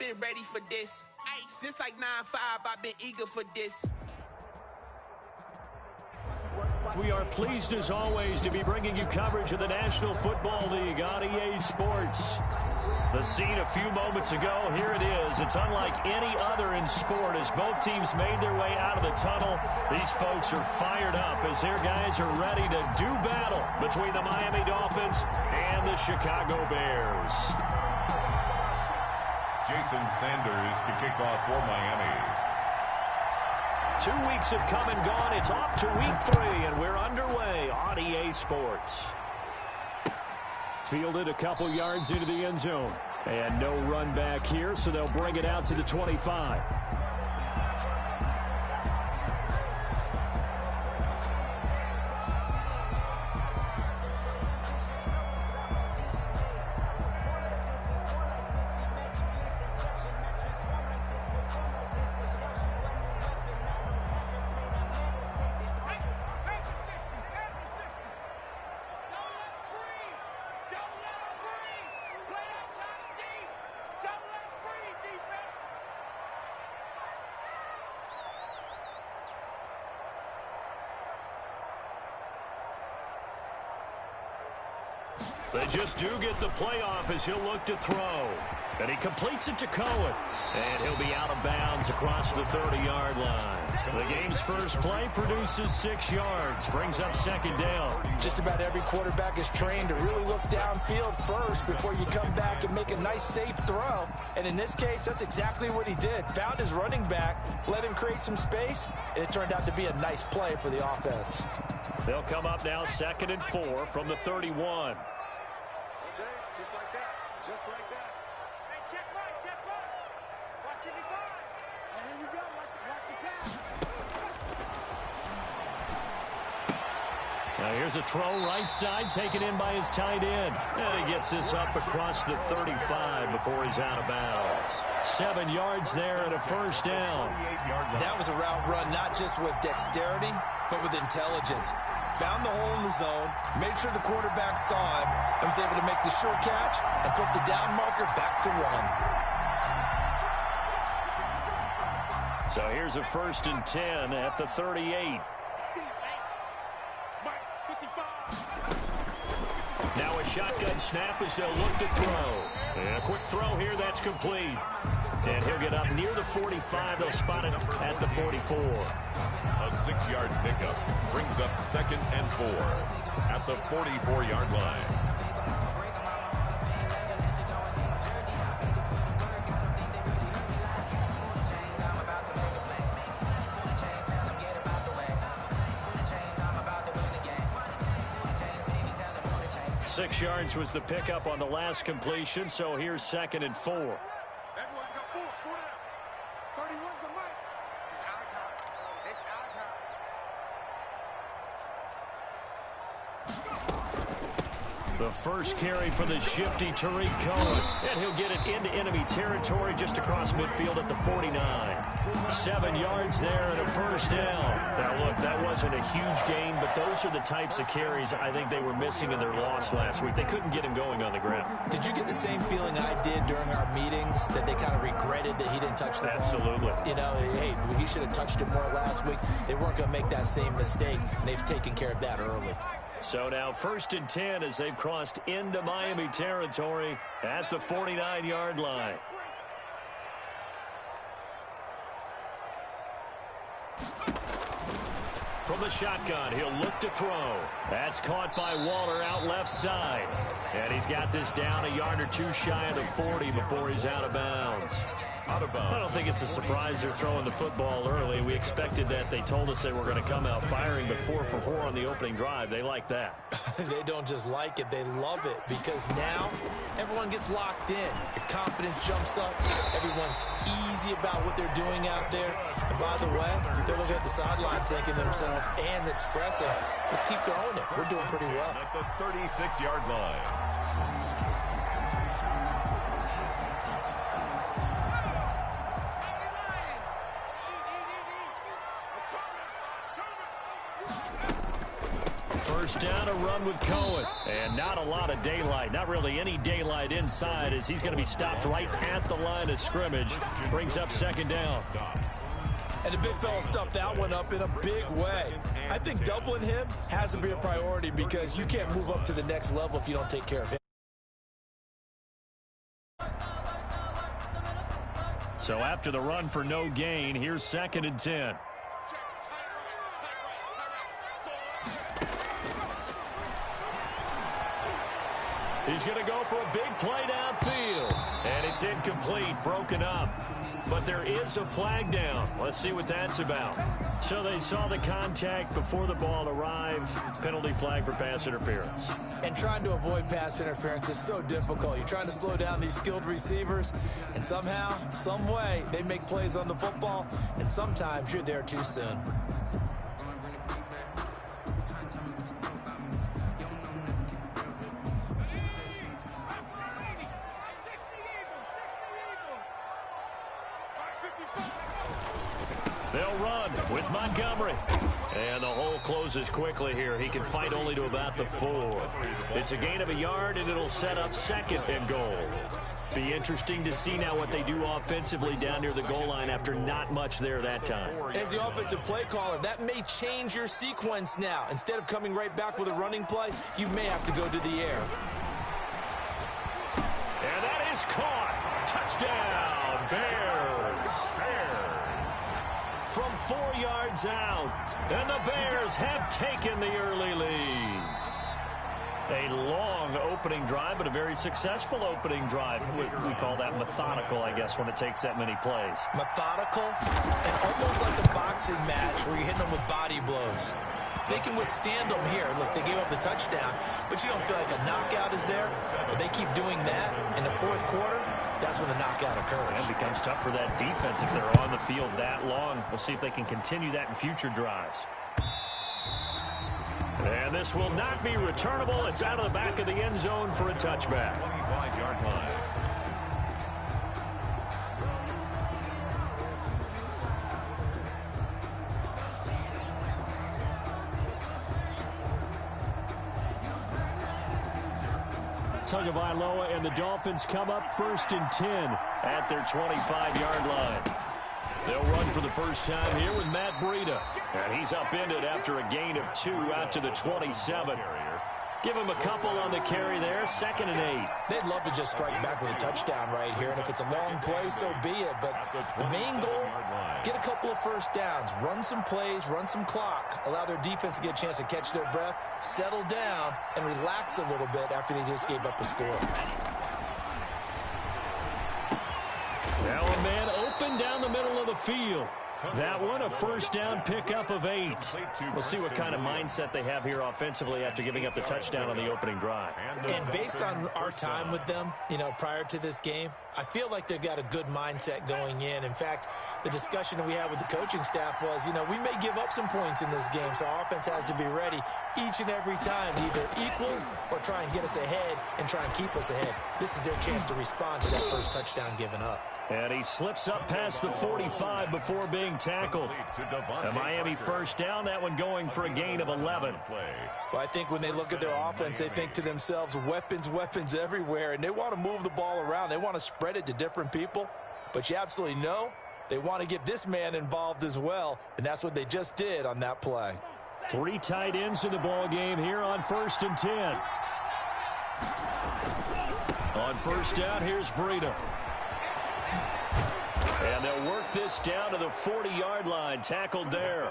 been ready for this. Since like 9-5, I've been eager for this. We are pleased as always to be bringing you coverage of the National Football League on EA Sports. The scene a few moments ago, here it is. It's unlike any other in sport as both teams made their way out of the tunnel. These folks are fired up as their guys are ready to do battle between the Miami Dolphins and the Chicago Bears. Jason Sanders to kick off for Miami. 2 weeks have come and gone. It's off to week 3, and we're underway on EA Sports. Fielded a couple yards into the end zone. And no run back here, so they'll bring it out to the 25. They just do get the playoff as he'll look to throw. And he completes it to Cohen. And he'll be out of bounds across the 30-yard line. The game's first play produces 6 yards. Brings up second down. Just about every quarterback is trained to really look downfield first before you come back and make a nice, safe throw. And in this case, that's exactly what he did. Found his running back, let him create some space, and it turned out to be a nice play for the offense. They'll come up now 2nd and 4 from the 31. Just like that. Just like that. Hey, check right, check right. Watch it be fine. And here you go. Watch the pass. Now here's a throw right side taken in by his tight end. And he gets this up across the 35 before he's out of bounds. 7 yards there and a first down. That was a route run not just with dexterity, but with intelligence. Found the hole in the zone, made sure the quarterback saw him, and was able to make the sure catch and flip the down marker back to run. So here's a 1st and 10 at the 38. Now a shotgun snap as they'll look to throw. And a quick throw here, that's complete. And he'll get up near the 45. They'll spot it at the 44. A 6-yard pickup brings up 2nd and 4 at the 44-yard line. Six yards was the pickup on the last completion, so here's 2nd and 4. Everyone got 4 down. 31's the mic. It's our time. It's our time. The first carry for the shifty Tariq Cohen. And he'll get it into enemy territory just across midfield at the 49. 7 yards there and a first down. Now, look, that wasn't a huge gain, but those are the types of carries I think they were missing in their loss last week. They couldn't get him going on the ground. Did you get the same feeling I did during our meetings, that they kind of regretted that he didn't touch the ball? Absolutely. You know, hey, he should have touched it more last week. They weren't going to make that same mistake, and they've taken care of that early. So now 1st and 10 as they've crossed into Miami territory at the 49-yard line. From the shotgun, he'll look to throw. That's caught by Waller out left side. And he's got this down a yard or two shy of the 40 before he's out of bounds. I don't think it's a surprise they're throwing the football early. We expected that. They told us they were going to come out firing, but 4 for 4 on the opening drive. They like that. They don't just like it, they love it, because now everyone gets locked in. Your confidence jumps up. Everyone's easy about what they're doing out there. And by the way, they're looking at the sideline thinking to themselves and expressing, let's keep throwing it. We're doing pretty well. At the 36-yard line. first down, a run with Cohen. And not a lot of daylight, not really any daylight inside, as he's going to be stopped right at the line of scrimmage. Brings up second down. And the big fella stuffed that one up in a big way. I think doubling him has to be a priority because you can't move up to the next level if you don't take care of him. So after the run for no gain, here's 2nd and 10. He's going to go for a big play downfield. And it's incomplete, broken up. But there is a flag down. Let's see what that's about. So they saw the contact before the ball arrived. Penalty flag for pass interference. And trying to avoid pass interference is so difficult. You're trying to slow down these skilled receivers, and somehow, some way, they make plays on the football, and sometimes you're there too soon. They'll run with Montgomery. And the hole closes quickly here. He can fight only to about the 4. It's a gain of a yard, and it'll set up 2nd and goal. Be interesting to see now what they do offensively down near the goal line after not much there that time. As the offensive play caller, that may change your sequence now. Instead of coming right back with a running play, you may have to go to the air. And that is caught. Touchdown, Bears. From 4 yards out, and the Bears have taken the early lead. A long opening drive, but a very successful opening drive. We call that methodical, I guess, when it takes that many plays. Methodical and almost like a boxing match where you're hitting them with body blows. They can withstand them here. Look, they gave up the touchdown, but you don't feel like a knockout is there. But they keep doing that in the 4th quarter. That's when the knockout occurs. And it becomes tough for that defense if they're on the field that long. We'll see if they can continue that in future drives. And this will not be returnable. It's out of the back of the end zone for a touchback. 25-yard line. Tagovailoa and the Dolphins come up 1st and 10 at their 25-yard line. They'll run for the first time here with Matt Breida. And he's upended after a gain of 2 out to the 27. Give him a couple on the carry there, 2nd and 8. They'd love to just strike back with a touchdown right here, and if it's a long play, so be it. But the main goal, get a couple of first downs, run some plays, run some clock, allow their defense to get a chance to catch their breath, settle down, and relax a little bit after they just gave up a score. Now a man open down the middle of the field. That one, a first down pickup of 8. We'll see what kind of mindset they have here offensively after giving up the touchdown on the opening drive. And based on our time with them, prior to this game, I feel like they've got a good mindset going in. In fact, the discussion that we had with the coaching staff was, we may give up some points in this game, so our offense has to be ready each and every time to either equal or try and get us ahead and try and keep us ahead. This is their chance to respond to that first touchdown given up. And he slips up past the 45 before being tackled. A Miami first down, that one going for a gain of 11. Well, I think when they look at their offense, they think to themselves, weapons everywhere, and they want to move the ball around. They want to spread it to different people, but you absolutely know they want to get this man involved as well, and that's what they just did on that play. 3 tight ends in the ball game here on 1st and 10. On first down, here's Breida. And they'll work this down to the 40-yard line. Tackled there.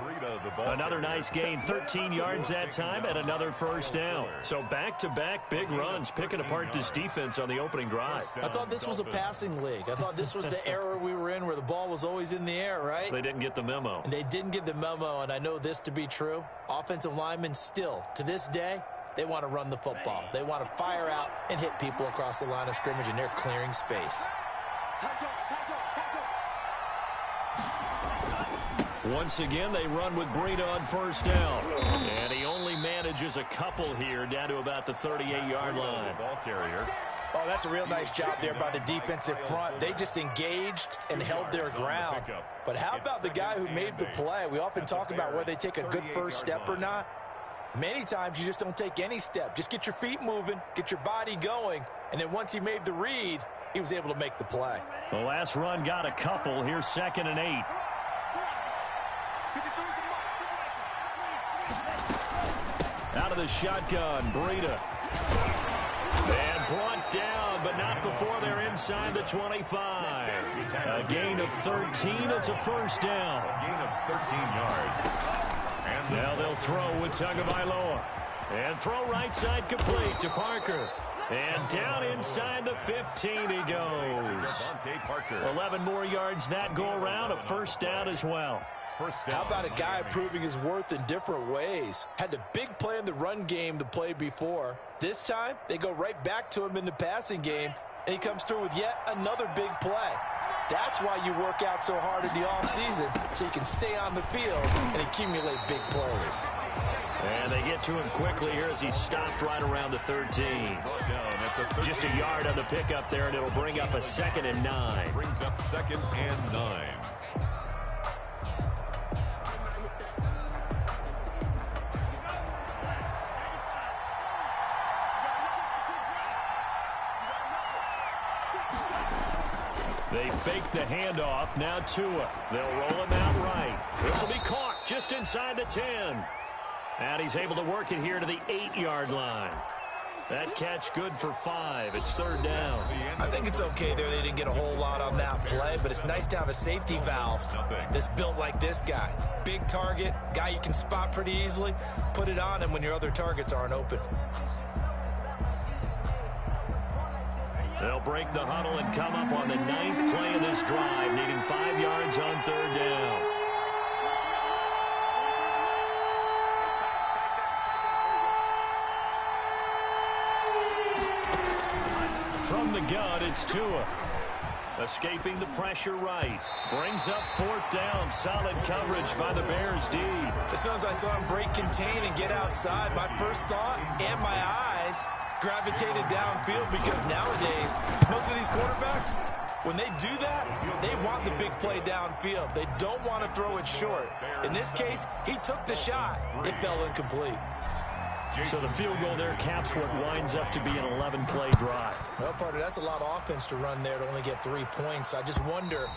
Another nice gain. 13 yards that time and another first down. So back-to-back big runs, picking apart this defense on the opening drive. I thought this was a passing league. I thought this was the era we were in where the ball was always in the air, right? They didn't get the memo. And they didn't get the memo, and I know this to be true. Offensive linemen still, to this day, they want to run the football. They want to fire out and hit people across the line of scrimmage, and they're clearing space. Once again, they run with Breida on first down. And he only manages a couple here down to about the 38-yard line. Ball carrier. Oh, that's a real nice job there by the defensive front. They just engaged and held their ground. But how about the guy who made the play? We often talk about whether they take a good first step or not. Many times you just don't take any step. Just get your feet moving, get your body going, and then once he made the read, he was able to make the play. The last run got a couple. Here's 2nd and 8. Out of the shotgun, Breida. And brought down, but not before they're inside the 25. A gain of 13. It's a first down. A gain of 13 yards. And now they'll throw with Tagovailoa. And throw right side complete to Parker. And down inside the 15 he goes. 11 more yards that go around. A first down as well. How about a guy proving his worth in different ways? Had a big play in the run game the play before. This time, they go right back to him in the passing game, and he comes through with yet another big play. That's why you work out so hard in the offseason, so you can stay on the field and accumulate big plays. And they get to him quickly here as he stopped right around the 13. Just a yard on the pickup there, and it'll bring up a 2nd and 9. Brings up 2nd and 9. They fake the handoff. Now Tua. They'll roll him out right. This will be caught just inside the 10. And he's able to work it here to the 8-yard line. That catch good for 5. It's 3rd down. I think it's okay there. They didn't get a whole lot on that play, but it's nice to have a safety valve that's built like this guy. Big target, guy you can spot pretty easily. Put it on him when your other targets aren't open. They'll break the huddle and come up on the 9th play of this drive, needing 5 yards on 3rd down. From the gun, it's Tua. Escaping the pressure right. Brings up 4th down. Solid coverage by the Bears D. As soon as I saw him break contain and get outside, my first thought and my eyes gravitated downfield, because nowadays, most of these quarterbacks, when they do that, they want the big play downfield. They don't want to throw it short. In this case, he took the shot. It fell incomplete. So the field goal there caps what winds up to be an 11-play drive. Well, partner, that's a lot of offense to run there to only get 3 points. I just wonder,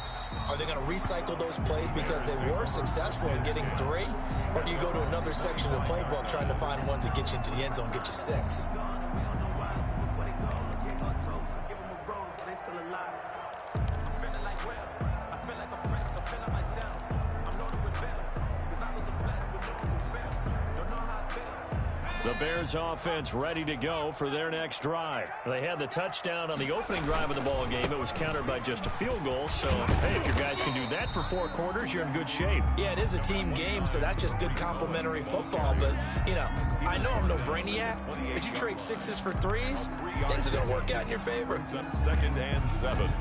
are they going to recycle those plays because they were successful in getting 3? Or do you go to another section of the playbook trying to find ones that get you into the end zone and get you 6? The Bears offense ready to go for their next drive. They had the touchdown on the opening drive of the ball game. It was countered by just a field goal. So, hey, if your guys can do that for 4 quarters, you're in good shape. Yeah, it is a team game, so that's just good complementary football. But, you know, I know I'm no brainiac, but you trade 6s for 3s, things are going to work out in your favor. 2nd and 7.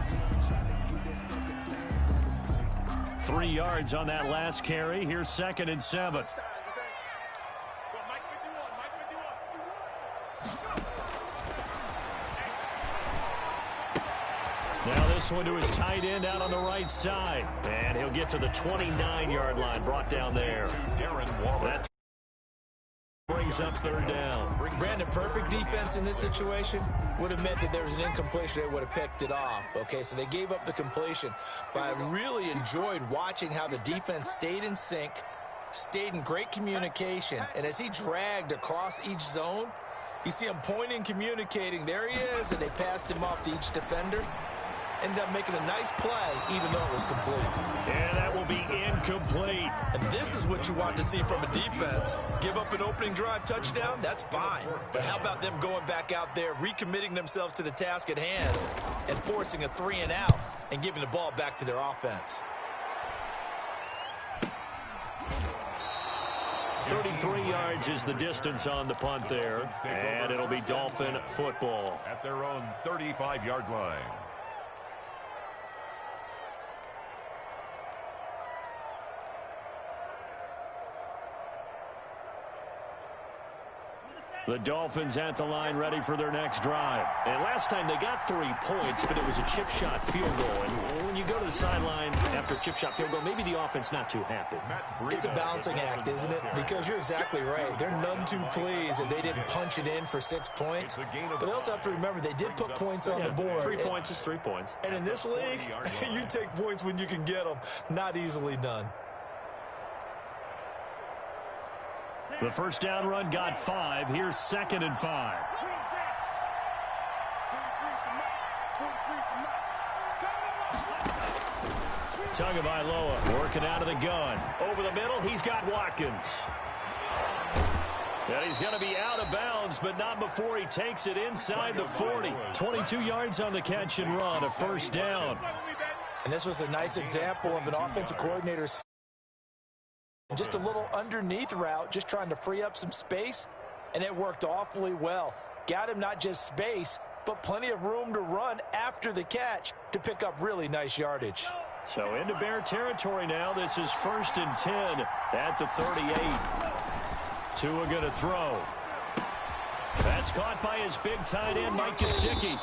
3 yards on that last carry. Here's 2nd and 7. Now this one to his tight end out on the right side. And he'll get to the 29-yard line, brought down there. That brings up 3rd down. Brandon, perfect defense in this situation would have meant that there was an incompletion. They would have picked it off. Okay, so they gave up the completion. But I really enjoyed watching how the defense stayed in sync, stayed in great communication. And as he dragged across each zone, you see him pointing, communicating. There he is, and they passed him off to each defender. Ended up making a nice play, even though it was complete. And that will be incomplete. And this is what you want to see from a defense. Give up an opening drive touchdown, that's fine. But how about them going back out there, recommitting themselves to the task at hand, and forcing a 3-and-out, and giving the ball back to their offense. 33 yards is the distance on the punt there. And it'll be Dolphin football. At their own 35-yard line. The Dolphins at the line ready for their next drive. And last time they got 3 points, but it was a chip shot field goal. And when you go to the sideline after a chip shot field goal, maybe the offense not too happy. It's a balancing act, isn't it? Because you're exactly right. They're none too pleased that they didn't punch it in for 6 points. But they also have to remember they did put points on the board. 3 points is 3 points. And in this league, you take points when you can get them. Not easily done. The first down run got 5. Here's 2nd and 5. Tagovailoa working out of the gun. Over the middle, he's got Watkins. And he's going to be out of bounds, but not before he takes it inside the 40. 22 yards on the catch and run, a first down. And this was a nice example of an offensive coordinator. Just a little underneath route, just trying to free up some space, and it worked awfully well. Got him not just space, but plenty of room to run after the catch to pick up really nice yardage. So into Bear territory now. This is 1st and 10 at the 38. Tua going to throw. That's caught by his big tight end, Mike Gesicki.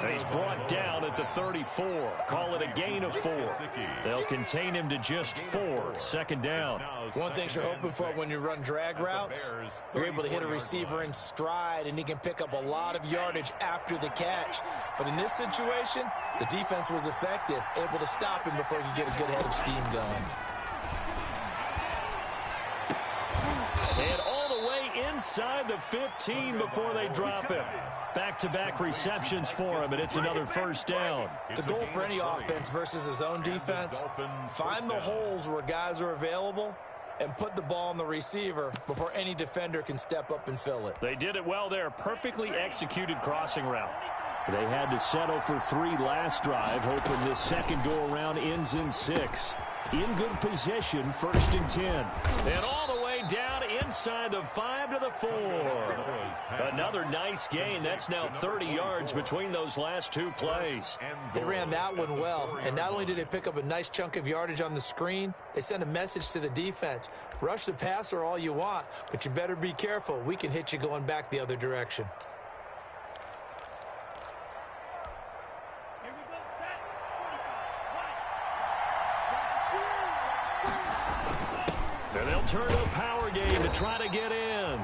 He's brought down at the 34. Call it a gain of 4. They'll contain him to just 4. 2nd down. One thing you're hoping for when you run drag routes, you're able to hit a receiver in stride, and he can pick up a lot of yardage after the catch. But in this situation, the defense was effective, able to stop him before he could get a good head of steam going. And all the way inside the 15 before they drop him. Back-to-back receptions for him, and it's another first down. The goal for any offense versus his own defense, find the holes where guys are available and put the ball on the receiver before any defender can step up and fill it. They did it well there. Perfectly executed crossing route. They had to settle for 3 last drive, hoping this second go-around ends in 6. In good position, 1st and 10. And all the way down inside the 5 to the 4. Another nice gain. That's now 30 yards between those last 2 plays. They ran that one well, and not only did they pick up a nice chunk of yardage on the screen, they sent a message to the defense. Rush the passer all you want, but you better be careful. We can hit you going back the other direction. And they'll turn to a power game to try to get in.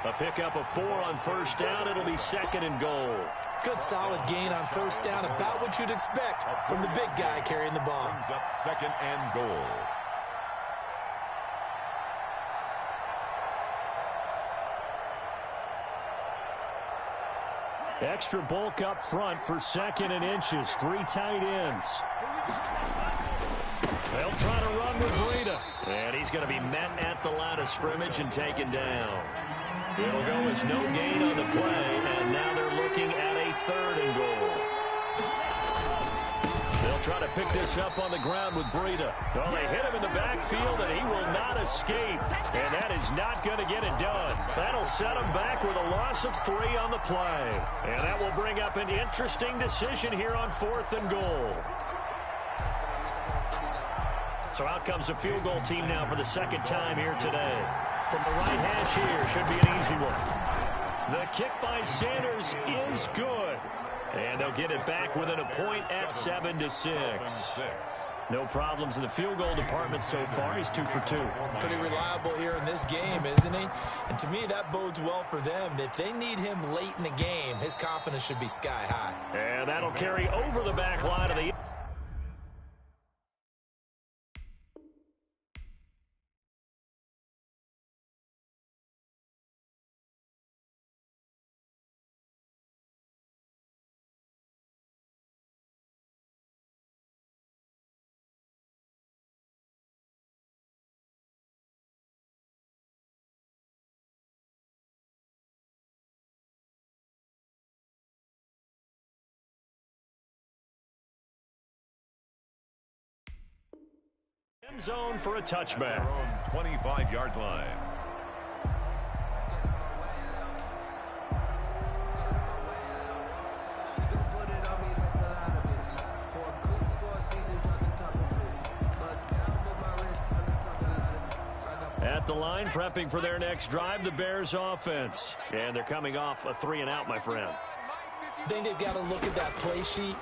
A pickup of 4 on first down. It'll be 2nd and goal. Good solid gain on first down, about what you'd expect from the big guy carrying the ball. Brings up 2nd and goal. Extra bulk up front for 2nd and inches. 3 tight ends. They'll try to run with Breida. And he's going to be met at the line of scrimmage and taken down. It'll go as no gain on the play, and now they're looking at a 3rd and goal. They'll try to pick this up on the ground with Breida. Well, they hit him in the backfield, and he will not escape. And that is not going to get it done. That'll set him back with a loss of 3 on the play. And that will bring up an interesting decision here on 4th and goal. So out comes a field goal team now for the 2nd time here today. From the right hash here, should be an easy one. The kick by Sanders is good. And they'll get it back within a point at 7-6. No problems in the field goal department so far. He's 2 for 2. Pretty reliable here in this game, isn't he? And to me, that bodes well for them. If they need him late in the game, his confidence should be sky high. And that'll carry over the back line of the... End zone for a touchback. 25-yard line. At at the line, prepping for their next drive, the Bears offense. And they're coming off a 3-and-out, my friend. I think they've got to look at that play sheet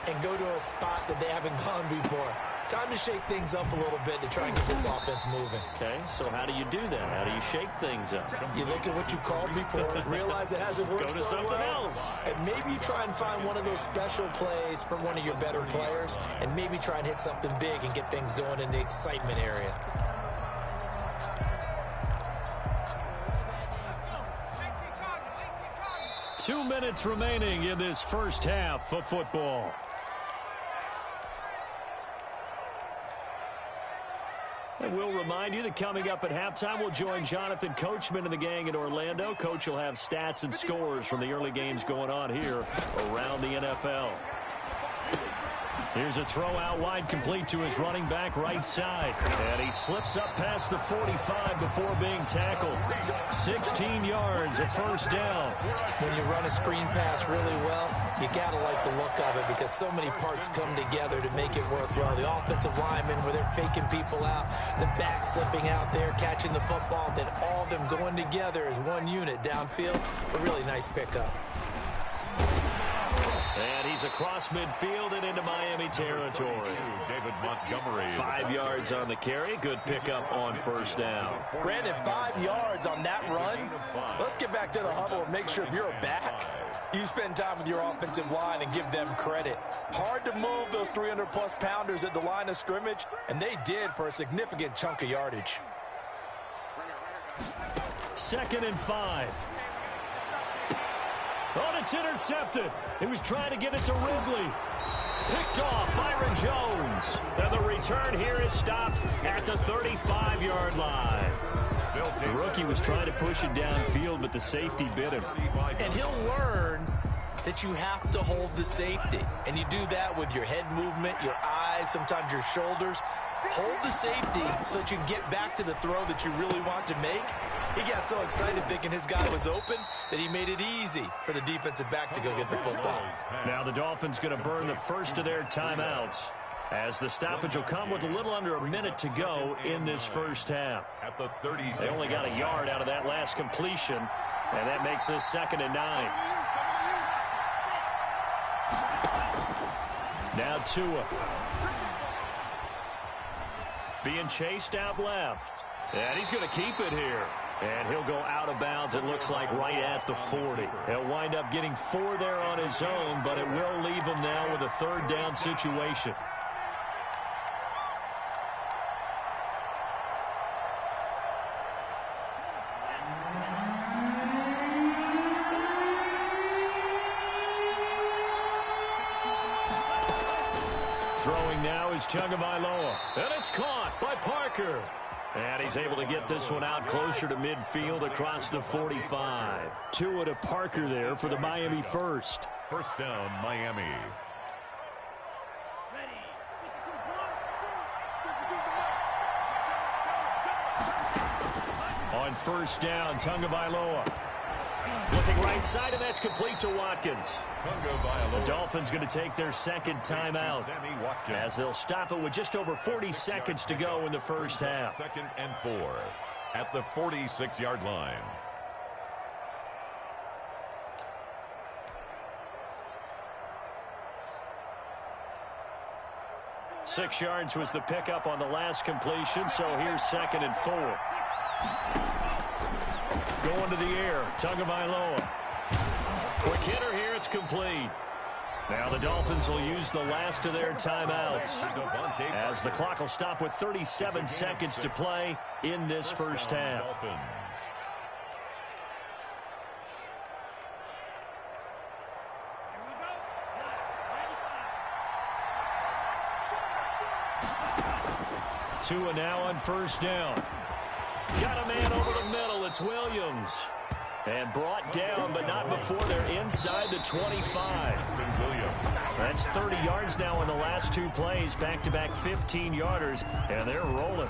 and go to a spot that they haven't gone before. Time to shake things up a little bit to try and get this offense moving. Okay, so how do you do that? How do you shake things up? You look at what you've called before, realize it hasn't worked Go to something else. and maybe you try and find one of those special plays from one of your better players, and maybe try and hit something big and get things going in the excitement area. Two minutes remaining in this first half of football. And we'll remind you that coming up at halftime, we'll join Jonathan Coachman and the gang in Orlando. Coach will have stats and scores from the early games going on here around the NFL. Here's a throw out wide, complete to his running back right side. And he slips up past the 45 before being tackled. 16 yards, a first down. When you run a screen pass really well, you got to like the look of it because so many parts come together to make it work well. The offensive linemen, where they're faking people out, the back slipping out there, catching the football, then all of them going together as one unit downfield. A really nice pickup. And he's across midfield and into Miami territory. David Montgomery. 5 yards on the carry. Good pickup on first down. Brandon, 5 yards on that run. Let's get back to the huddle and make sure if you're a back, you spend time with your offensive line and give them credit. Hard to move those 300-plus pounders at the line of scrimmage, and they did for a significant chunk of yardage. 2nd and 5. Oh, it's intercepted. He was trying to get it to Ridley. Picked off Byron Jones. And the return here is stopped at the 35-yard line. The rookie was trying to push it downfield, but the safety bit him. And he'll learn that you have to hold the safety. And you do that with your head movement, your eyes, sometimes your shoulders. Hold the safety so that you can get back to the throw that you really want to make. He got so excited thinking his guy was open that he made it easy for the defensive back to go get the football. Now the Dolphins going to burn the first of their timeouts as the stoppage will come with a little under a minute to go in this first half. At the 36. They only got a yard out of that last completion, and that makes this 2nd and 9. Now Tua. Being chased out left. And he's going to keep it here. And he'll go out of bounds, it looks like, right at the 40. He'll wind up getting 4 there on his own, but it will leave him now with a 3rd down situation. Throwing now is Tagovailoa. And it's caught by Parker. And he's able to get this one out closer to midfield across the 45. Tua to Parker there for the Miami first. First down, Miami. On first down, Tagovailoa. Looking right side, and that's complete to Watkins. The Dolphins going to take their 2nd timeout as they'll stop it with just over 40 seconds to go in the first half. 2nd and 4 at the 46-yard line. Six yards was the pickup on the last completion, so here's 2nd and 4. Going to the air, Tagovailoa. Quick hitter here, it's complete. Now the Dolphins will use the last of their timeouts as the clock will stop with 37 seconds to play in this first half. Tua now on first down. Got a man over the middle. It's Williams. And brought down, but not before they're inside the 25. That's 30 yards now in the last 2 plays. Back-to-back 15-yarders, and they're rolling.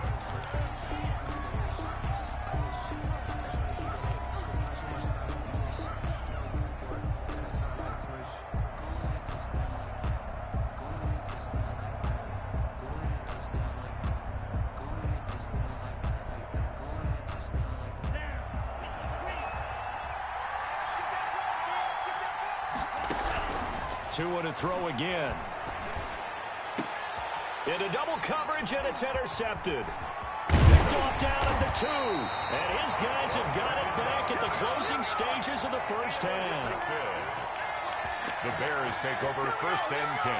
Tua to throw again. Into double coverage, and it's intercepted. Picked off down at the 2. And his guys have got it back at the closing stages of the first half. The Bears take over 1st and 10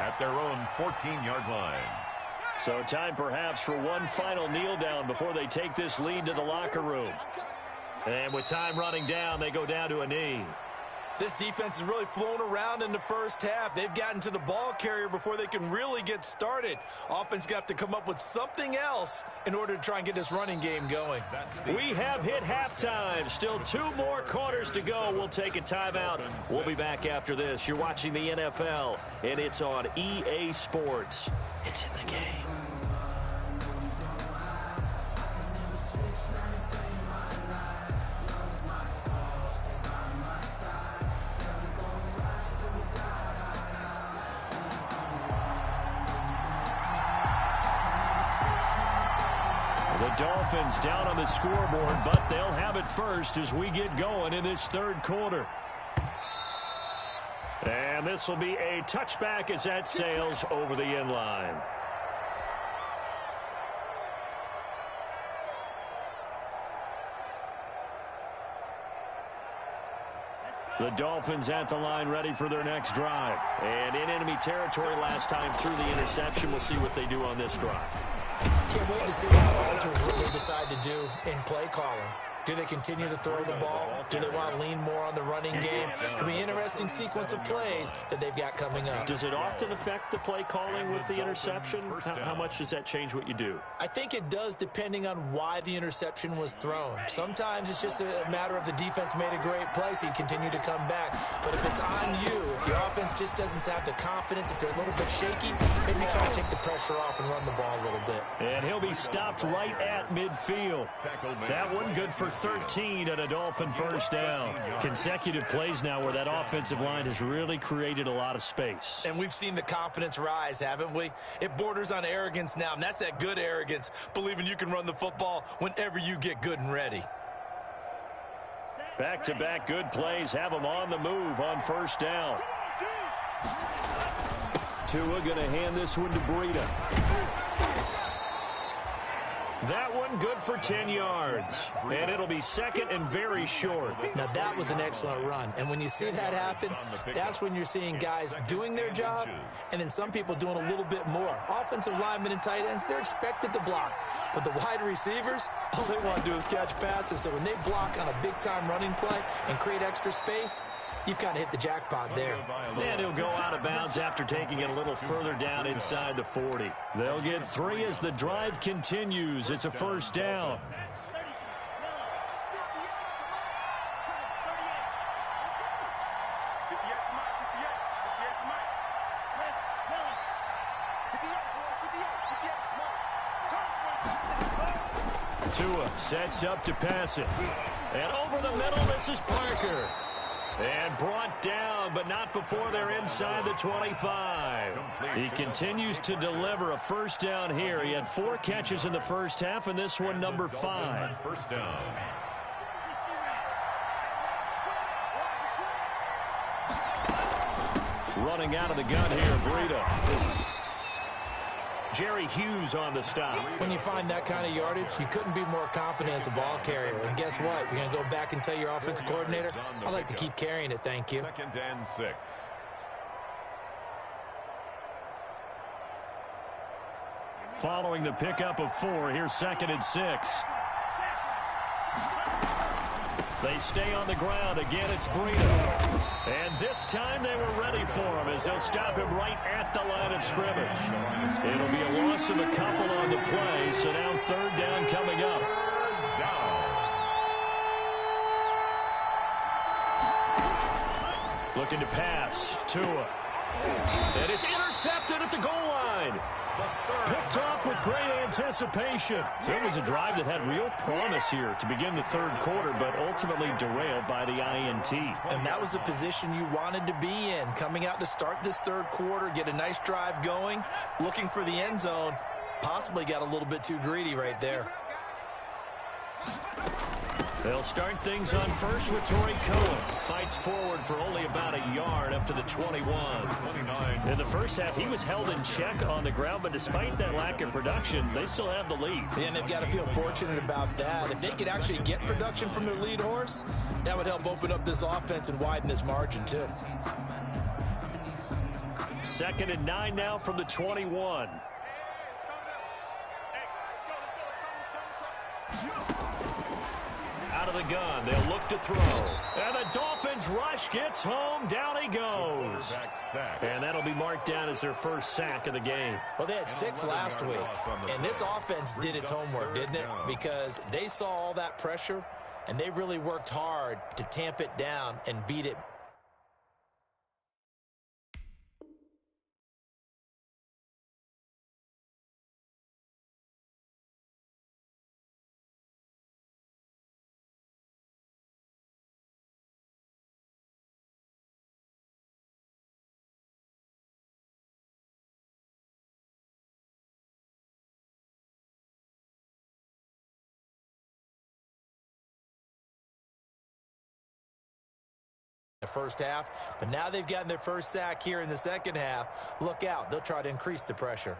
at their own 14-yard line. So time perhaps for one final kneel down before they take this lead to the locker room. And with time running down, they go down to a knee. This defense has really flown around in the first half. They've gotten to the ball carrier before they can really get started. Offense got to come up with something else in order to try and get this running game going. We have hit halftime. Still 2 more quarters to go. We'll take a timeout. We'll be back after this. You're watching the NFL, and it's on EA Sports. It's in the game. The Dolphins down on the scoreboard, but they'll have it first as we get going in this third quarter. And this will be a touchback as that sails over the end line. The Dolphins at the line ready for their next drive. And in enemy territory last time through the interception. We'll see what they do on this drive. Can't wait to see how alters what they decide to do in play calling. Do they continue to throw the ball? Do they want to lean more on the running game? It'll be an interesting sequence of plays that they've got coming up. Does it often affect the play calling with the interception? How much does that change what you do? I think it does depending on why the interception was thrown. Sometimes it's just a matter of the defense made a great play, so you continue to come back. But if it's on you, if the offense just doesn't have the confidence, if they're a little bit shaky, maybe try to take the pressure off and run the ball a little bit. And he'll be stopped right at midfield. That one good for 13 and a Dolphin first down. Consecutive plays now where that offensive line has really created a lot of space. And we've seen the confidence rise, haven't we? It borders on arrogance now, and that's that good arrogance, believing you can run the football whenever you get good and ready. Back-to-back good plays have them on the move on first down. Tua going to hand this one to Breida. That one good for 10 yards. And it'll be second and very short. Now, that was an excellent run. And when you see that happen, that's when you're seeing guys doing their job and then some people doing a little bit more. Offensive linemen and tight ends, they're expected to block. But the wide receivers, all they want to do is catch passes. So when they block on a big-time running play and create extra space, you've kind of hit the jackpot there. And he'll go out of bounds after taking it a little further down inside the 40. They'll get 3 as the drive continues. It's a first down. Tua sets up to pass it. And over the middle, this is Parker. And brought down, but not before they're inside the 25. He continues to deliver a first down here. He had 4 catches in the first half, and this one number 5. First down. Running out of the gun here, Breida. Jerry Hughes on the stop. When you find that kind of yardage, you couldn't be more confident as a ball carrier. And guess what? You're going to go back and tell your offensive coordinator, I'd like to keep carrying it, thank you. 2nd and 6. Following the pickup of 4, here's 2nd and 6. They stay on the ground. Again, it's Breida. And this time they were ready for him as they'll stop him right at the line of scrimmage. It'll be a loss of a couple on the play, so now 3rd down coming up. Looking to pass. Tua. And it's intercepted at the goal line. Picked off with great anticipation. So it was a drive that had real promise here to begin the 3rd quarter, but ultimately derailed by the INT. And that was the position you wanted to be in. Coming out to start this 3rd quarter, get a nice drive going, looking for the end zone. Possibly got a little bit too greedy right there. They'll start things on first with Torrey Cohen. Fights forward for only about a yard up to the 21. In the first half, he was held in check on the ground, but despite that lack of production, they still have the lead. Yeah, and they've got to feel fortunate about that. If they could actually get production from their lead horse, that would help open up this offense and widen this margin, too. 2nd and 9 now from the 21. Out of the gun, they'll look to throw. And the Dolphins rush gets home. Down he goes. And that'll be marked down as their first sack of the game. Well, they had 6 last week. And this offense did its homework, didn't it? Because they saw all that pressure, and they really worked hard to tamp it down and beat it. The first half, but now they've gotten their first sack here in the second half. Look out, they'll try to increase the pressure.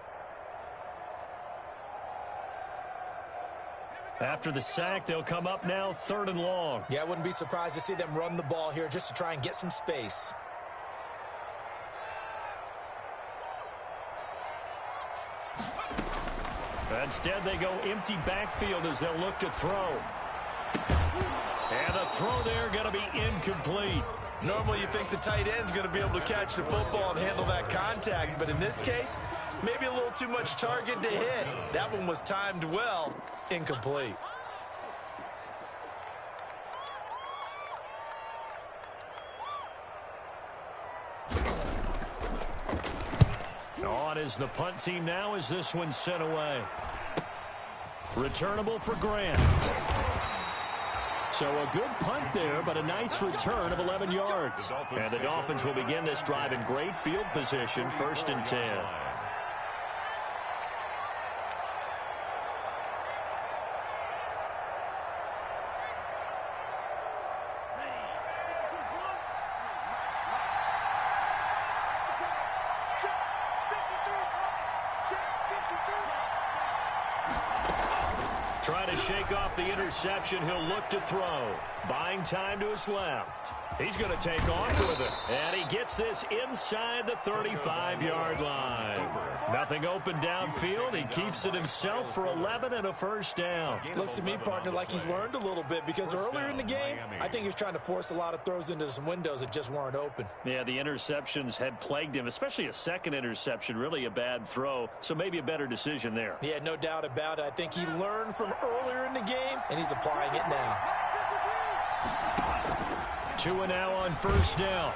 After the sack, they'll come up now 3rd and long. Yeah, I wouldn't be surprised to see them run the ball here just to try and get some space. Instead, they go empty backfield as they'll look to throw. And the throw there going to be incomplete. Normally you think the tight end's going to be able to catch the football and handle that contact, but in this case, maybe a little too much target to hit. That one was timed well, incomplete. On is the punt team now as this one's sent away. Returnable for Grant. So a good punt there, but a nice return of 11 yards. And the Dolphins will begin this drive in great field position, 1st and 10. Trying to shake off the interception, he'll look to throw. Buying time to his left. He's going to take off with it. And he gets this inside the 35-yard line. Nothing open downfield. He keeps it himself for 11 and a first down. Looks to me, partner, like he's learned a little bit because earlier in the game, I think he was trying to force a lot of throws into some windows that just weren't open. Yeah, the interceptions had plagued him, especially a second interception, really a bad throw. So maybe a better decision there. Yeah, no doubt about it. I think he learned from earlier in the game, and he's applying it now. 2 now on first down.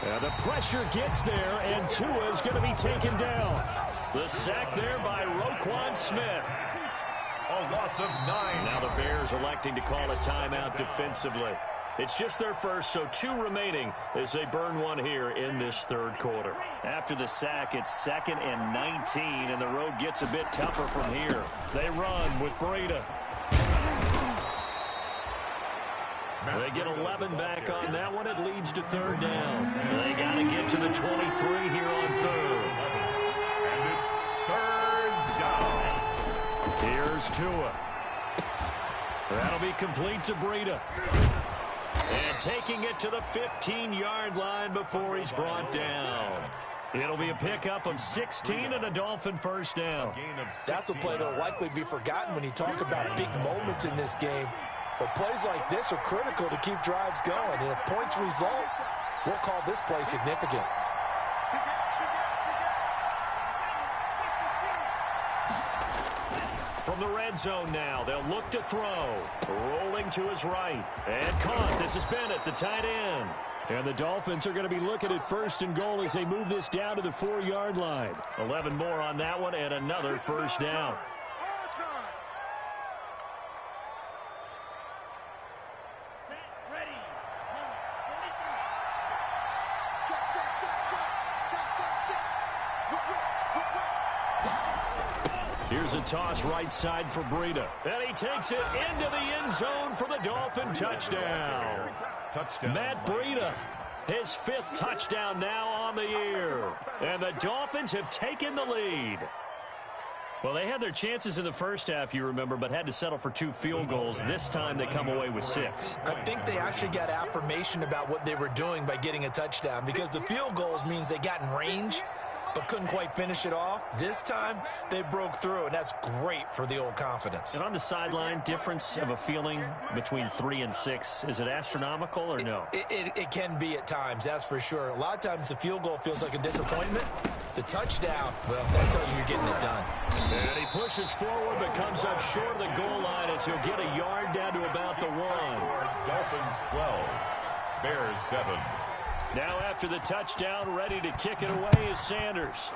And the pressure gets there, and Tua is going to be taken down. The sack there by Roquan Smith. A loss of 9. Now the Bears electing to call a timeout defensively. It's just their first, so 2 remaining as they burn one here in this 3rd quarter. After the sack, it's 2nd and 19, and the road gets a bit tougher from here. They run with Breida. They get 11 back on that one. It leads to 3rd down. They got to get to the 23 here on 3rd. And it's 3rd down. Here's Tua. That'll be complete to Breida. And taking it to the 15-yard line before he's brought down. It'll be a pickup of 16 and a Dolphin first down. That's a play that'll likely be forgotten when you talk about big moments in this game. But plays like this are critical to keep drives going. And if points result, we'll call this play significant. From the red zone now, they'll look to throw. Rolling to his right. And caught. This is Bennett, the tight end. And the Dolphins are going to be looking at 1st and goal as they move this down to the 4-yard line. 11 more on that one and another first down. Here's a toss right side for Breida. And he takes it into the end zone for the Dolphin touchdown. Matt Breida, his 5th touchdown now on the year. And the Dolphins have taken the lead. Well, they had their chances in the first half, you remember, but had to settle for 2 field goals. This time they come away with 6. I think they actually got affirmation about what they were doing by getting a touchdown, because the field goals means they got in range but couldn't quite finish it off. This time, they broke through, and that's great for the old confidence. And on the sideline, difference of a feeling between 3 and 6, is it astronomical or no? It can be at times, that's for sure. A lot of times the field goal feels like a disappointment. The touchdown, well, that tells you you're getting it done. And he pushes forward but comes up short of the goal line as he'll get a yard down to about the 1. Dolphins 12, Bears 7. Now after the touchdown, ready to kick it away is Sanders.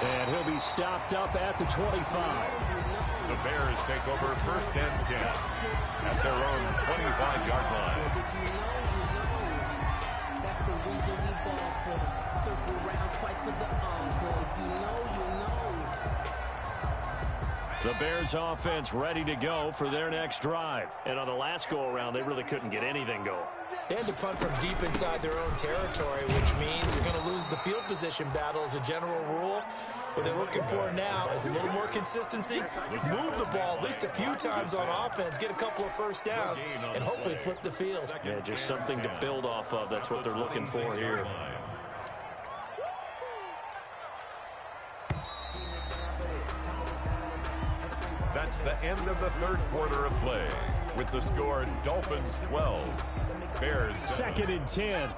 And he'll be stopped up at the 25. The Bears take over 1st and 10 at their own 25-yard line. That's the reason we ball for. Circle round twice for the encore. If you know, you know. The Bears offense ready to go for their next drive. And on the last go-around, they really couldn't get anything going. They had to punt from deep inside their own territory, which means you're going to lose the field position battle as a general rule. What they're looking for now is a little more consistency, move the ball at least a few times on offense, get a couple of first downs, and hopefully flip the field. Yeah, just something to build off of. That's what they're looking for here. That's the end of the 3rd quarter of play, with the score Dolphins 12, Bears 7. 2nd and 10.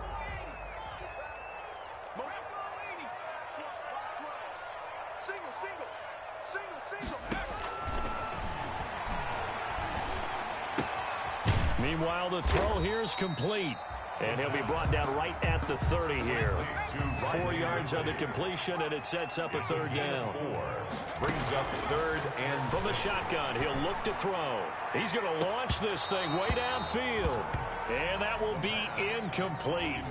Meanwhile, the throw here is complete. And he'll be brought down right at the 30 here. 4 yards on the completion, and it sets up a 3rd down. Brings up 3rd and from the shotgun. He'll look to throw. He's going to launch this thing way downfield. And that will be incomplete.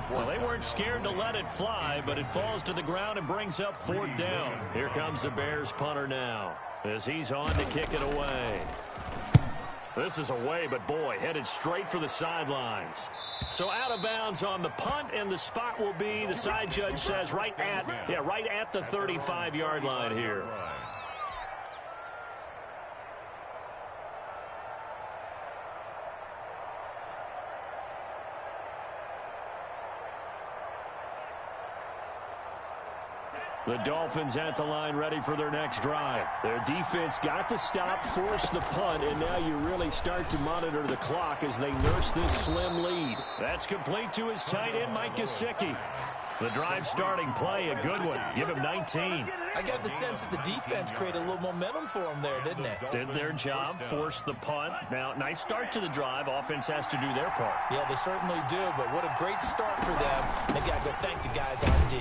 Well, they weren't scared to let it fly, but it falls to the ground and brings up 4th down. Here comes the Bears punter now as he's on to kick it away. This is away, but boy, headed straight for the sidelines. So out of bounds on the punt, and the spot will be, the side judge says, right at the 35-yard line here. The Dolphins at the line ready for their next drive. Their defense got the stop, forced the punt, and now you really start to monitor the clock as they nurse this slim lead. That's complete to his tight end, Mike Gesicki. The drive starting play, a good one. Give him 19. I got the sense that the defense created a little momentum for them there, didn't they? Did their job, forced the punt. Now, nice start to the drive. Offense has to do their part. Yeah, they certainly do, but what a great start for them. They got to go thank the guys on D.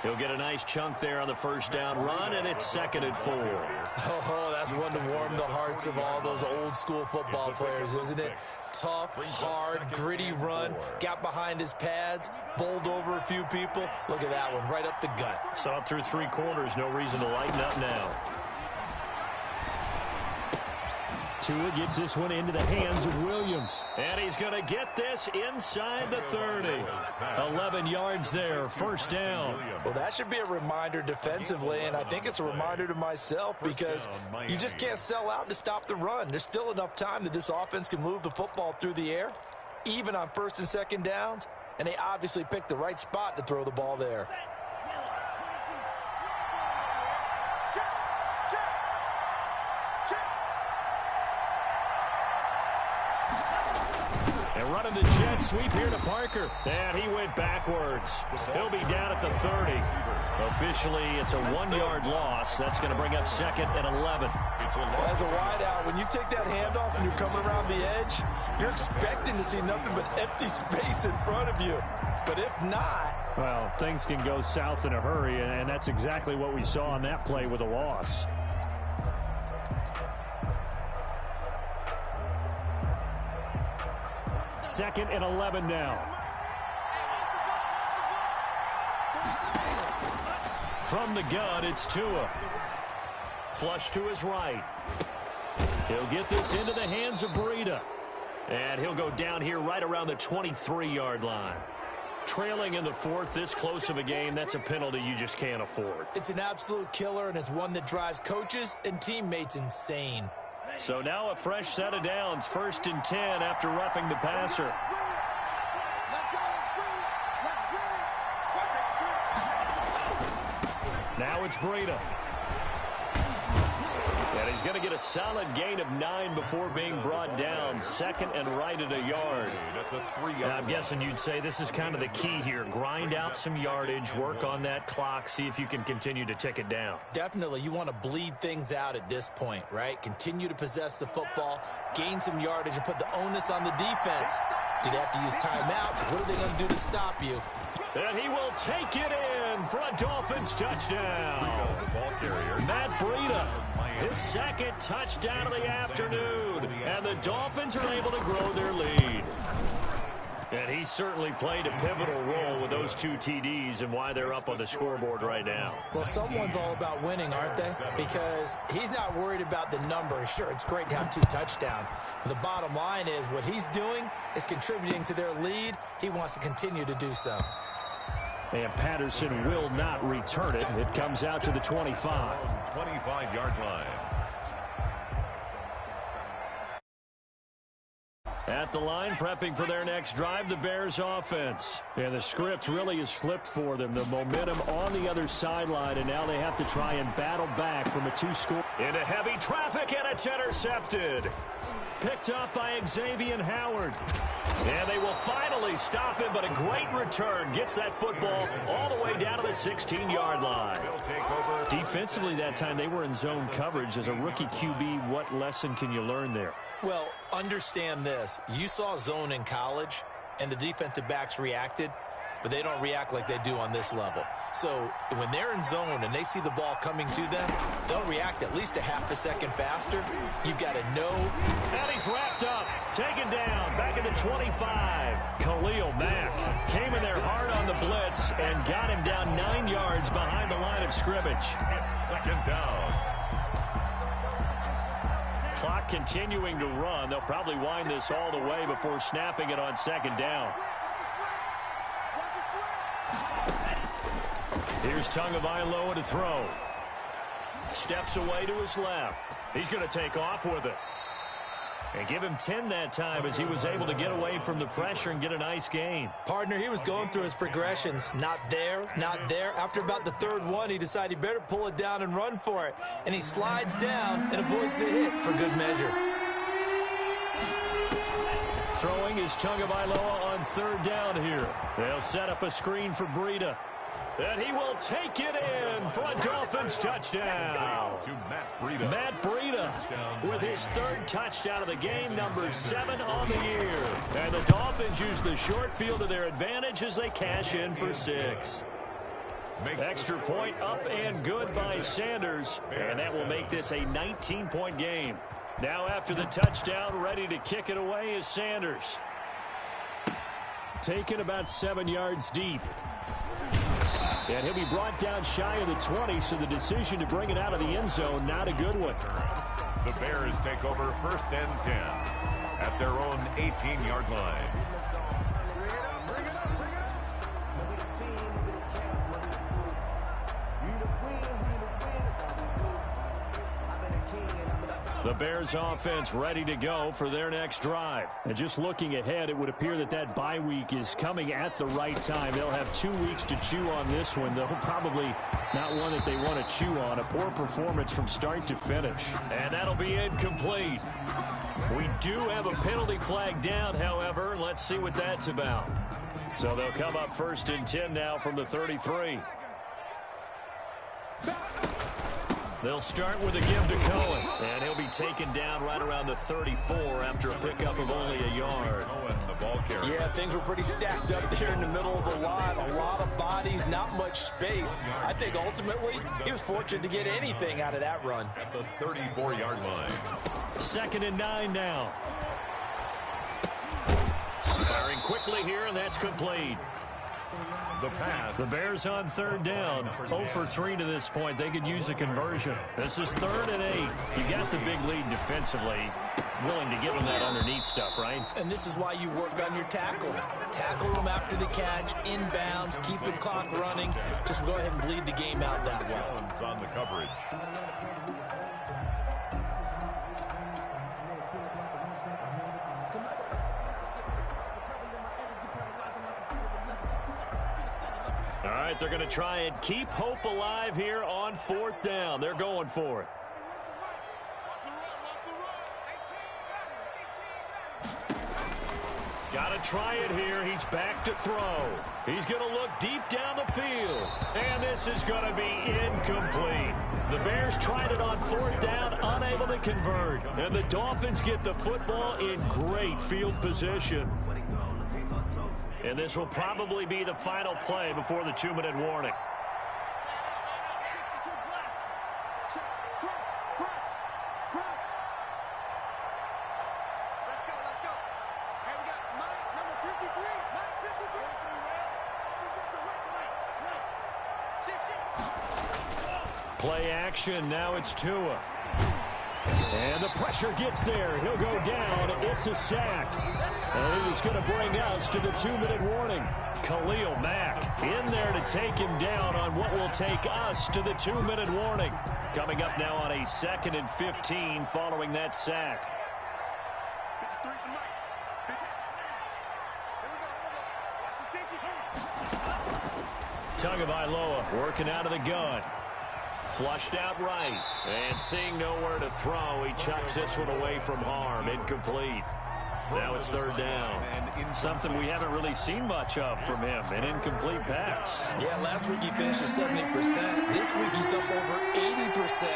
He'll get a nice chunk there on the 1st down run, and it's 2nd and 4. Oh, that's one to warm the hearts of all those old-school football players, isn't it? Tough, hard, gritty run, got behind his pads, bowled over a few people. Look at that one, right up the gut. Saw it through 3 quarters, no reason to lighten up now. Tua gets this one into the hands of Williams. And he's going to get this inside the 30. 11 yards there, 1st down. Well, that should be a reminder defensively, and I think it's a reminder to myself because you just can't sell out to stop the run. There's still enough time that this offense can move the football through the air, even on 1st and 2nd downs, and they obviously picked the right spot to throw the ball there. And running the jet sweep here to Parker. And he went backwards. He'll be down at the 30. Officially, it's a 1-yard loss. That's going to bring up 2nd and 11. As a wideout, when you take that handoff and you're coming around the edge, you're expecting to see nothing but empty space in front of you. But if not... Well, things can go south in a hurry, and that's exactly what we saw on that play with a loss. 2nd and 11 now. From the gun, it's Tua. Flush to his right. He'll get this into the hands of Breida. And he'll go down here right around the 23-yard line. Trailing in the 4th, this close of a game, that's a penalty you just can't afford. It's an absolute killer, and it's one that drives coaches and teammates insane. So now a fresh set of downs, 1st and 10 after roughing the passer. Now it's Breida. And he's going to get a solid gain of 9 before being brought down. 2nd and right at a yard. And I'm guessing you'd say this is kind of the key here. Grind out some yardage, work on that clock, see if you can continue to tick it down. Definitely, you want to bleed things out at this point, right? Continue to possess the football, gain some yardage, and put the onus on the defense. Do they have to use timeouts? What are they going to do to stop you? And he will take it in for a Dolphins touchdown. Matt Breida, his 2nd touchdown of the afternoon. And the Dolphins are able to grow their lead. And he certainly played a pivotal role with those 2 TDs and why they're up on the scoreboard right now. Well, someone's all about winning, aren't they? Because he's not worried about the number. Sure, it's great to have 2 touchdowns. But the bottom line is what he's doing is contributing to their lead. He wants to continue to do so. And Patterson will not return it. It comes out to the 25. 25-yard line. At the line, prepping for their next drive, the Bears offense. And the script really is flipped for them. The momentum on the other sideline, and now they have to try and battle back from a 2-score. Into heavy traffic, and it's intercepted. Picked up by Xavier Howard. And they will finally stop him, but a great return gets that football all the way down to the 16-yard line. Defensively that time, they were in zone coverage. As a rookie QB, what lesson can you learn there? Well, understand this. You saw zone in college, and the defensive backs reacted, but they don't react like they do on this level. So when they're in zone and they see the ball coming to them, they'll react at least a half a second faster. You've got to know. And he's wrapped up, taken down, back at the 25. Khalil Mack came in there hard on the blitz and got him down 9 yards behind the line of scrimmage. It's 2nd down. Clock continuing to run. They'll probably wind this all the way before snapping it on 2nd down. Here's Tagovailoa to throw. Steps away to his left. He's going to take off with it. And give him 10 that time as he was able to get away from the pressure and get a nice gain. Partner, he was going through his progressions. Not there, not there. After about the 3rd one, he decided he better pull it down and run for it. And he slides down and avoids the hit for good measure. Throwing is Tagovailoa on 3rd down here. They'll set up a screen for Breida. And he will take it in for a Dolphins touchdown. To Matt Breida with his 3rd touchdown of the game, number 7 on the year. And the Dolphins use the short field to their advantage as they cash in for 6. Extra point up and good by Sanders. And that will make this a 19-point game. Now after the touchdown, ready to kick it away is Sanders. Taken about 7 yards deep. And he'll be brought down shy of the 20, so the decision to bring it out of the end zone, not a good one. The Bears take over 1st and 10 at their own 18-yard line. The Bears offense ready to go for their next drive. And just looking ahead, it would appear that that bye week is coming at the right time. They'll have 2 weeks to chew on this one, though probably not one that they want to chew on. A poor performance from start to finish. And that'll be incomplete. We do have a penalty flag down, however. Let's see what that's about. So they'll come up 1st and 10 now from the 33. They'll start with a give to Cohen, and he'll be taken down right around the 34 after a pickup of only a yard. Yeah, things were pretty stacked up there in the middle of the line. A lot of bodies, not much space. I think ultimately he was fortunate to get anything out of that run. At the 34-yard line. 2nd and 9 now. Firing quickly here, and that's complete. The pass. The Bears on third down. 0 for 3 to this point. They could use a conversion. This is 3rd and 8. You got the big lead defensively. Willing to give them that underneath stuff, right? And this is why you work on your tackling. Tackle them after the catch, inbounds, keep the clock running. Just go ahead and bleed the game out that way. On the coverage. All right, they're going to try and keep hope alive here on 4th down. They're going for it. Got to try it here. He's back to throw. He's going to look deep down the field. And this is going to be incomplete. The Bears tried it on 4th down, unable to convert. And the Dolphins get the football in great field position. And this will probably be the final play before the 2-minute warning. Play action. Now it's Tua. And the pressure gets there. He'll go down. It's a sack. And he's going to bring us to the 2-minute warning. Khalil Mack in there to take him down on what will take us to the 2-minute warning. Coming up now on a 2nd and 15 following that sack. Tagovailoa working out of the gun. Flushed out right. And seeing nowhere to throw, he chucks this one away from harm. Incomplete. Now it's 3rd down. Something we haven't really seen much of from him, an incomplete pass. Yeah, last week he finished at 70%. This week he's up over 80%.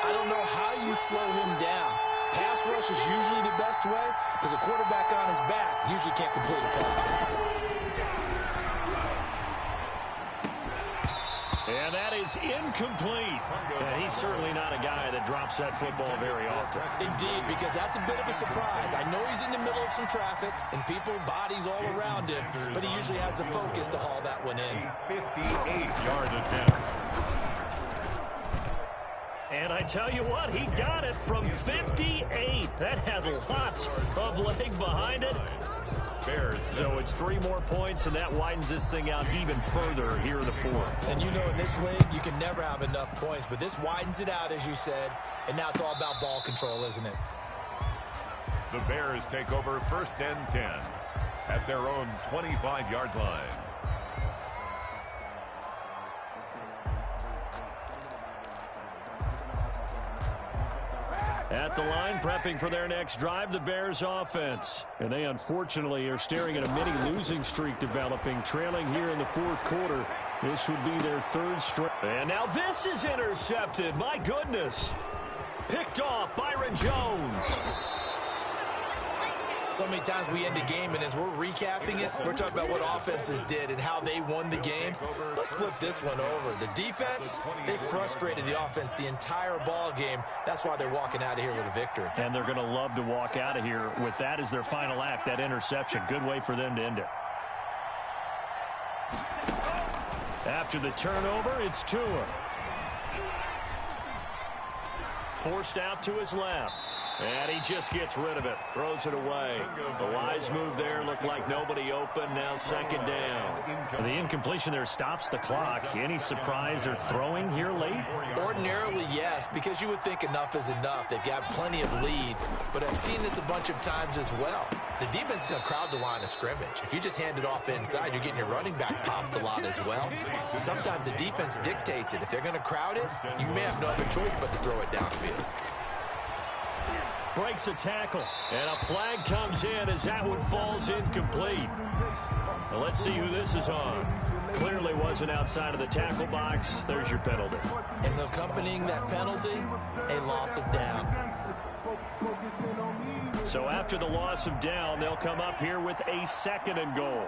I don't know how you slow him down. Pass rush is usually the best way because a quarterback on his back usually can't complete a pass. And that is incomplete. And he's certainly not a guy that drops that football very often. Indeed, because that's a bit of a surprise. I know he's in the middle of some traffic and people, bodies all around him, but he usually has the focus to haul that one in. 58-yard attempt. And I tell you what, he got it from 58. That had lots of leg behind it. So it's 3 more points, and that widens this thing out even further here in the 4th. And you know in this league, you can never have enough points, but this widens it out, as you said, and now it's all about ball control, isn't it? The Bears take over 1st and 10 at their own 25-yard line. At the line, prepping for their next drive, the Bears offense. And they unfortunately are staring at a mini losing streak developing, trailing here in the 4th quarter. This would be their 3rd straight. And now this is intercepted. My goodness. Picked off Byron Jones. So many times we end a game, and as we're recapping it, we're talking about what offenses did and how they won the game. Let's flip this one over. The defense, they frustrated the offense the entire ball game. That's why they're walking out of here with a victory. And they're going to love to walk out of here with that as their final act, that interception. Good way for them to end it. After the turnover, it's Tua. Forced out to his left. And he just gets rid of it. Throws it away. A wise move there. Looked like nobody open. Now 2nd down. The incompletion there stops the clock. Any surprise they're throwing here late? Ordinarily, yes, because you would think enough is enough. They've got plenty of lead. But I've seen this a bunch of times as well. The defense is going to crowd the line of scrimmage. If you just hand it off inside, you're getting your running back popped a lot as well. Sometimes the defense dictates it. If they're going to crowd it, you may have no other choice but to throw it downfield. Breaks a tackle, and a flag comes in as that one falls incomplete. Now let's see who this is on. Clearly wasn't outside of the tackle box. There's your penalty. And accompanying that penalty, a loss of down. So after the loss of down, they'll come up here with a 2nd and goal.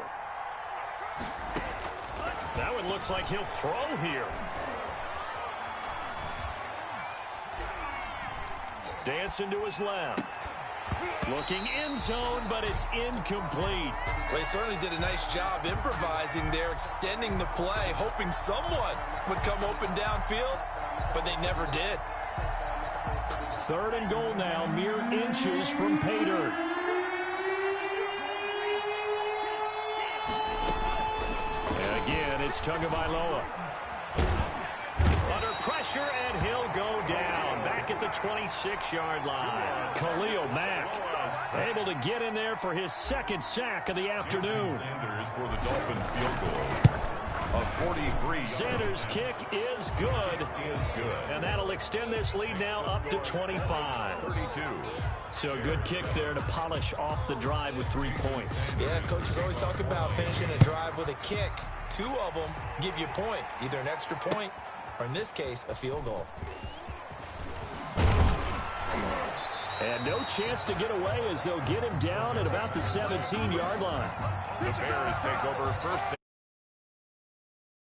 That one looks like he'll throw here. Dancing to his left. Looking end zone, but it's incomplete. Well, they certainly did a nice job improvising there, extending the play, hoping someone would come open downfield, but they never did. 3rd and goal now, mere inches from pay dirt. And again, it's Tagovailoa. Under pressure, and he'll go down. Back at the 26-yard line. Khalil Mack able to get in there for his 2nd sack of the afternoon. Sanders for the Dolphin field goal. A 43. Sanders' kick is good. And that'll extend this lead now up to 25. 32. So a good kick there to polish off the drive with 3 points. Yeah, coaches always talk about finishing a drive with a kick. 2 of them give you points, either an extra point or, in this case, a field goal. And no chance to get away as they'll get him down at about the 17-yard line. The Bears take over 1st